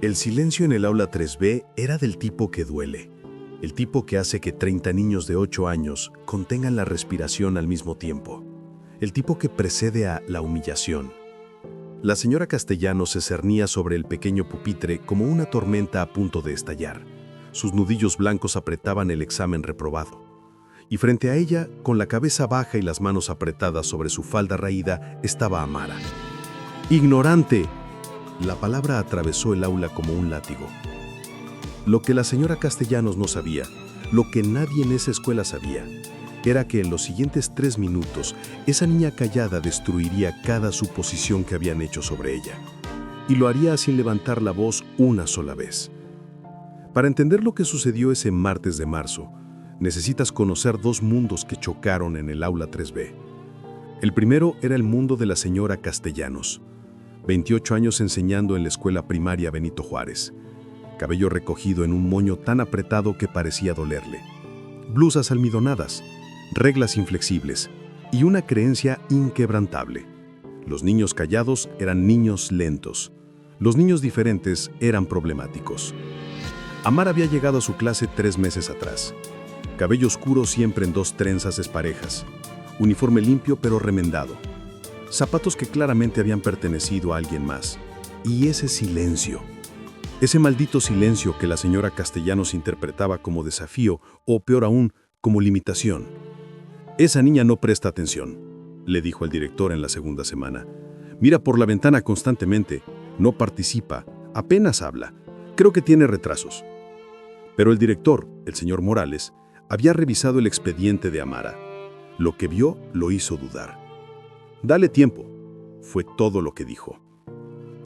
El silencio en el aula 3B era del tipo que duele, el tipo que hace que 30 niños de 8 años contengan la respiración al mismo tiempo, el tipo que precede a la humillación. La señora Castellanos se cernía sobre el pequeño pupitre como una tormenta a punto de estallar. Sus nudillos blancos apretaban el examen reprobado. Y frente a ella, con la cabeza baja y las manos apretadas sobre su falda raída, estaba Amara. ¡Ignorante! La palabra atravesó el aula como un látigo. Lo que la señora Castellanos no sabía, lo que nadie en esa escuela sabía, era que en los siguientes 3 minutos, esa niña callada destruiría cada suposición que habían hecho sobre ella. Y lo haría sin levantar la voz una sola vez. Para entender lo que sucedió ese martes de marzo, necesitas conocer 2 mundos que chocaron en el aula 3B. El primero era el mundo de la señora Castellanos, 28 años enseñando en la escuela primaria Benito Juárez. Cabello recogido en un moño tan apretado que parecía dolerle. Blusas almidonadas, reglas inflexibles y una creencia inquebrantable. Los niños callados eran niños lentos. Los niños diferentes eran problemáticos. Amara había llegado a su clase 3 meses atrás. Cabello oscuro siempre en 2 trenzas desparejas. Uniforme limpio pero remendado. Zapatos que claramente habían pertenecido a alguien más. Y ese silencio. Ese maldito silencio que la señora Castellanos interpretaba como desafío o, peor aún, como limitación. «Esa niña no presta atención», le dijo el director en la segunda semana. «Mira por la ventana constantemente, no participa, apenas habla. Creo que tiene retrasos». Pero el director, el señor Morales, había revisado el expediente de Amara. Lo que vio lo hizo dudar. «Dale tiempo», fue todo lo que dijo.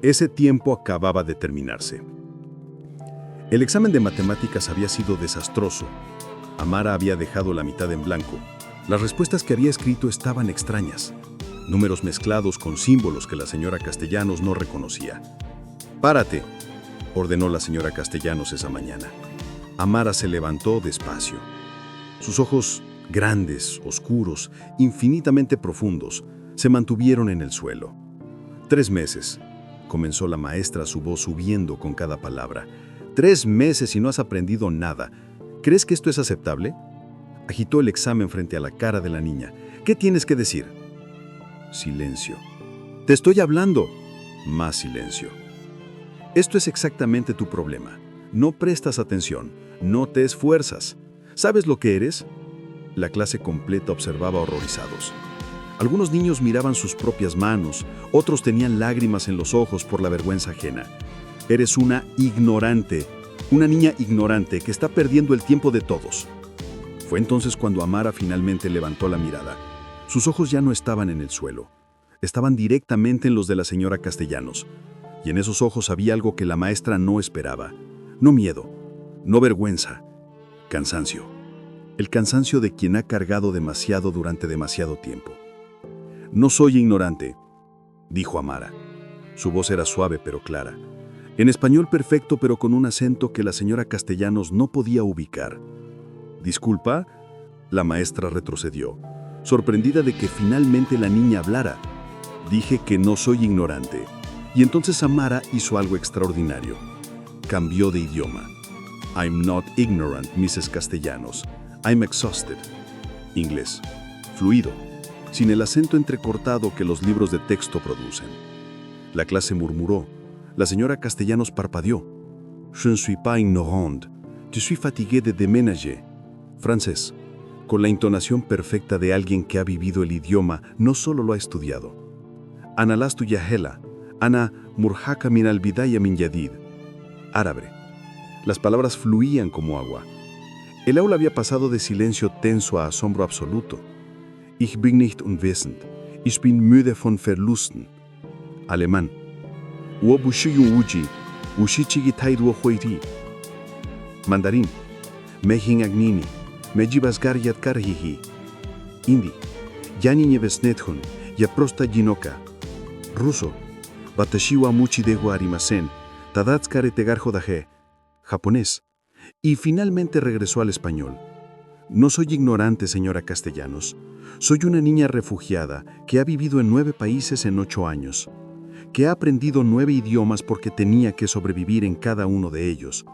Ese tiempo acababa de terminarse. El examen de matemáticas había sido desastroso. Amara había dejado la mitad en blanco. Las respuestas que había escrito estaban extrañas. Números mezclados con símbolos que la señora Castellanos no reconocía. «Párate», ordenó la señora Castellanos esa mañana. Amara se levantó despacio. Sus ojos, grandes, oscuros, infinitamente profundos, se mantuvieron en el suelo. 3 meses, comenzó la maestra, su voz subiendo con cada palabra. 3 meses y no has aprendido nada. ¿Crees que esto es aceptable? Agitó el examen frente a la cara de la niña. ¿Qué tienes que decir? Silencio. Te estoy hablando. Más silencio. Esto es exactamente tu problema. No prestas atención, no te esfuerzas. ¿Sabes lo que eres? La clase completa observaba horrorizados. Algunos niños miraban sus propias manos, otros tenían lágrimas en los ojos por la vergüenza ajena. Eres una ignorante, una niña ignorante que está perdiendo el tiempo de todos. Fue entonces cuando Amara finalmente levantó la mirada. Sus ojos ya no estaban en el suelo, estaban directamente en los de la señora Castellanos. Y en esos ojos había algo que la maestra no esperaba. No miedo, no vergüenza, cansancio. El cansancio de quien ha cargado demasiado durante demasiado tiempo. «No soy ignorante», dijo Amara. Su voz era suave pero clara. En español perfecto pero con un acento que la señora Castellanos no podía ubicar. «¿Disculpa?» La maestra retrocedió, sorprendida de que finalmente la niña hablara. «Dije que no soy ignorante». Y entonces Amara hizo algo extraordinario. Cambió de idioma. «I'm not ignorant, Mrs. Castellanos. I'm exhausted». Inglés. Fluido, sin el acento entrecortado que los libros de texto producen. La clase murmuró. La señora Castellanos parpadeó. «Je ne suis pas ignorante. Je suis fatiguée de déménager». Francés, con la entonación perfecta de alguien que ha vivido el idioma, no solo lo ha estudiado. «Ana lastu yahela. Ana murhaka min al-bidaya min yadid». Árabe. Las palabras fluían como agua. El aula había pasado de silencio tenso a asombro absoluto. «Ich bin nicht unwissend. Ich bin müde von Verlusten». Alemán. «Wo bushiyun uji, ushichigi taiduo huiri». Mandarín. «Mehin agnini, mejibas garyat karhihi». Hindi. «Yani nevesnethun, ya prosta jinoka». Ruso. «Batashiwa muchi dewa arimasen, tadatskare tegar jodaje». Japonés. Y finalmente regresó al español. «No soy ignorante, señora Castellanos. Soy una niña refugiada que ha vivido en 9 países en 8 años. que ha aprendido 9 idiomas porque tenía que sobrevivir en cada uno de ellos,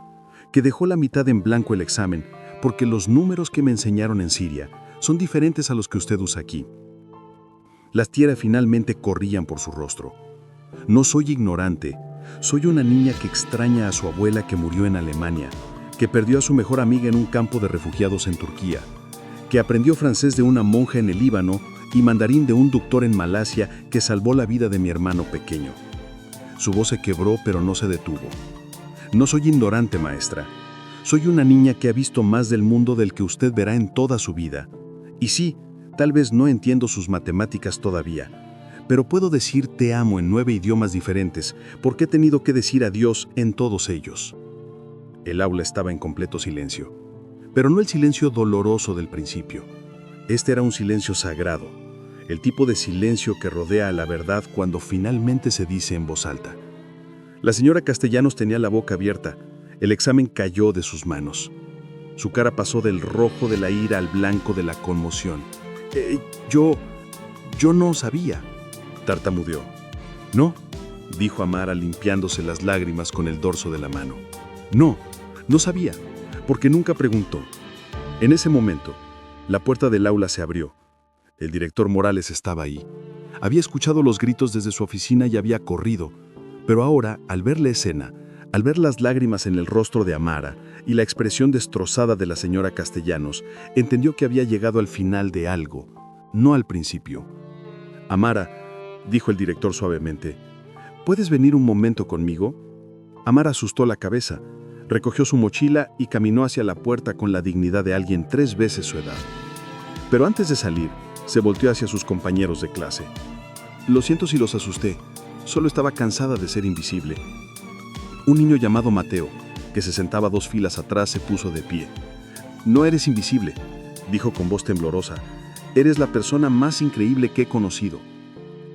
que dejó la mitad en blanco el examen porque los números que me enseñaron en Siria son diferentes a los que usted usa aquí. Las tierras finalmente corrían por su rostro. No soy ignorante, soy una niña que extraña a su abuela que murió en Alemania, que perdió a su mejor amiga en un campo de refugiados en Turquía, que aprendió francés de una monja en el Líbano y mandarín de un doctor en Malasia que salvó la vida de mi hermano pequeño. Su voz se quebró pero no se detuvo. No soy ignorante, maestra. Soy una niña que ha visto más del mundo del que usted verá en toda su vida. Y sí, tal vez no entiendo sus matemáticas todavía, pero puedo decir te amo en 9 idiomas diferentes porque he tenido que decir adiós en todos ellos. El aula estaba en completo silencio, pero no el silencio doloroso del principio. Este era un silencio sagrado, el tipo de silencio que rodea a la verdad cuando finalmente se dice en voz alta. La señora Castellanos tenía la boca abierta. El examen cayó de sus manos. Su cara pasó del rojo de la ira al blanco de la conmoción. Yo no sabía, tartamudeó. No, dijo Amara limpiándose las lágrimas con el dorso de la mano. No sabía, porque nunca preguntó. En ese momento, la puerta del aula se abrió. El director Morales estaba ahí. Había escuchado los gritos desde su oficina y había corrido, pero ahora, al ver la escena, al ver las lágrimas en el rostro de Amara y la expresión destrozada de la señora Castellanos, entendió que había llegado al final de algo, no al principio. Amara, dijo el director suavemente, ¿puedes venir un momento conmigo? Amara asustó la cabeza, recogió su mochila y caminó hacia la puerta con la dignidad de alguien 3 veces su edad. Pero antes de salir, se volteó hacia sus compañeros de clase. Lo siento si los asusté, solo estaba cansada de ser invisible. Un niño llamado Mateo, que se sentaba 2 filas atrás, se puso de pie. No eres invisible, dijo con voz temblorosa. Eres la persona más increíble que he conocido.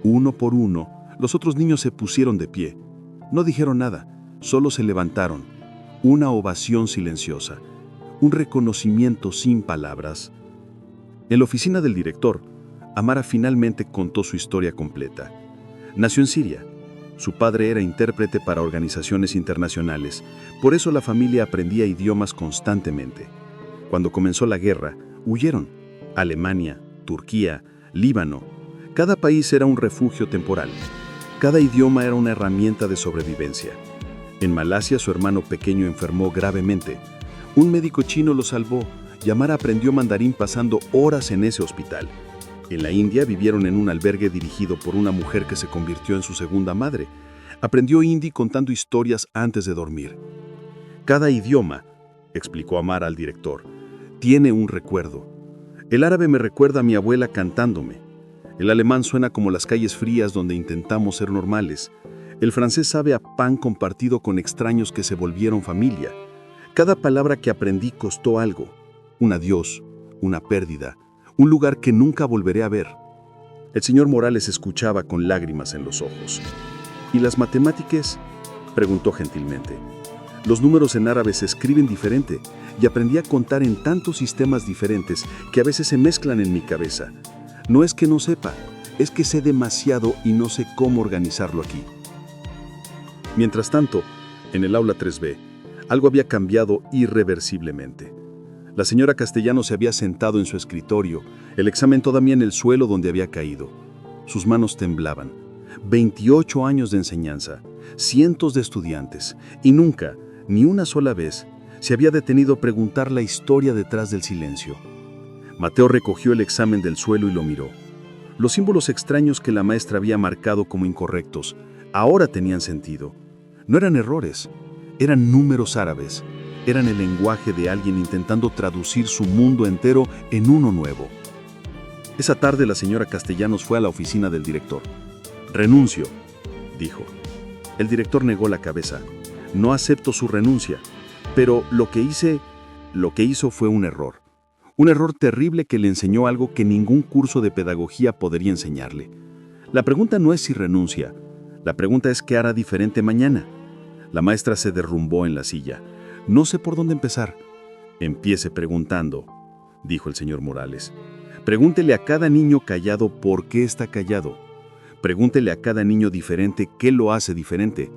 Uno por uno, los otros niños se pusieron de pie. No dijeron nada, solo se levantaron. Una ovación silenciosa, un reconocimiento sin palabras. En la oficina del director, Amara finalmente contó su historia completa. Nació en Siria. Su padre era intérprete para organizaciones internacionales, por eso la familia aprendía idiomas constantemente. Cuando comenzó la guerra, huyeron. Alemania, Turquía, Líbano. Cada país era un refugio temporal. Cada idioma era una herramienta de sobrevivencia. En Malasia, su hermano pequeño enfermó gravemente. Un médico chino lo salvó y Amara aprendió mandarín pasando horas en ese hospital. En la India vivieron en un albergue dirigido por una mujer que se convirtió en su segunda madre. Aprendió hindi contando historias antes de dormir. Cada idioma, explicó Amara al director, tiene un recuerdo. El árabe me recuerda a mi abuela cantándome. El alemán suena como las calles frías donde intentamos ser normales. El francés sabe a pan compartido con extraños que se volvieron familia. Cada palabra que aprendí costó algo. Un adiós, una pérdida, un lugar que nunca volveré a ver. El señor Morales escuchaba con lágrimas en los ojos. ¿Y las matemáticas? Preguntó gentilmente. Los números en árabe se escriben diferente y aprendí a contar en tantos sistemas diferentes que a veces se mezclan en mi cabeza. No es que no sepa, es que sé demasiado y no sé cómo organizarlo aquí. Mientras tanto, en el aula 3B, algo había cambiado irreversiblemente. La señora Castellano se había sentado en su escritorio, el examen todavía en el suelo donde había caído. Sus manos temblaban. 28 años de enseñanza, cientos de estudiantes, y nunca, ni una sola vez, se había detenido a preguntar la historia detrás del silencio. Mateo recogió el examen del suelo y lo miró. Los símbolos extraños que la maestra había marcado como incorrectos ahora tenían sentido. No eran errores, eran números árabes. Eran el lenguaje de alguien intentando traducir su mundo entero en uno nuevo. Esa tarde la señora Castellanos fue a la oficina del director. «Renuncio», dijo. El director negó la cabeza. «No acepto su renuncia, pero lo que hizo fue un error. Un error terrible que le enseñó algo que ningún curso de pedagogía podría enseñarle. La pregunta no es si renuncia, la pregunta es qué hará diferente mañana». La maestra se derrumbó en la silla. «No sé por dónde empezar». «Empiece preguntando», dijo el señor Morales. «Pregúntele a cada niño callado por qué está callado. Pregúntele a cada niño diferente qué lo hace diferente.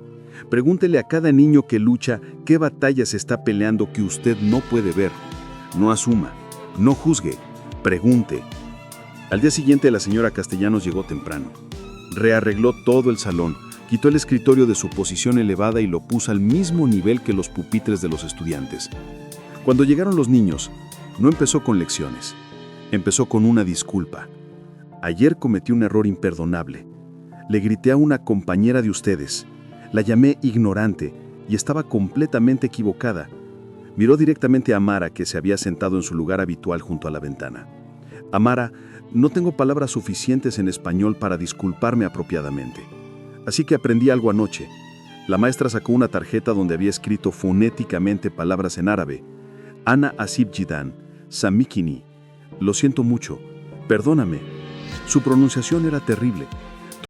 Pregúntele a cada niño que lucha qué batalla se está peleando que usted no puede ver. No asuma, no juzgue, pregunte. Al día siguiente la señora Castellanos llegó temprano. Rearregló todo el salón, quitó el escritorio de su posición elevada y lo puso al mismo nivel que los pupitres de los estudiantes. Cuando llegaron los niños, no empezó con lecciones. Empezó con una disculpa. Ayer cometí un error imperdonable. Le grité a una compañera de ustedes. La llamé ignorante y estaba completamente equivocada. Miró directamente a Amara, que se había sentado en su lugar habitual junto a la ventana. Amara, no tengo palabras suficientes en español para disculparme apropiadamente. Así que aprendí algo anoche. La maestra sacó una tarjeta donde había escrito fonéticamente palabras en árabe. Ana Asib Jidan, Samikini. Lo siento mucho. Perdóname. Su pronunciación era terrible.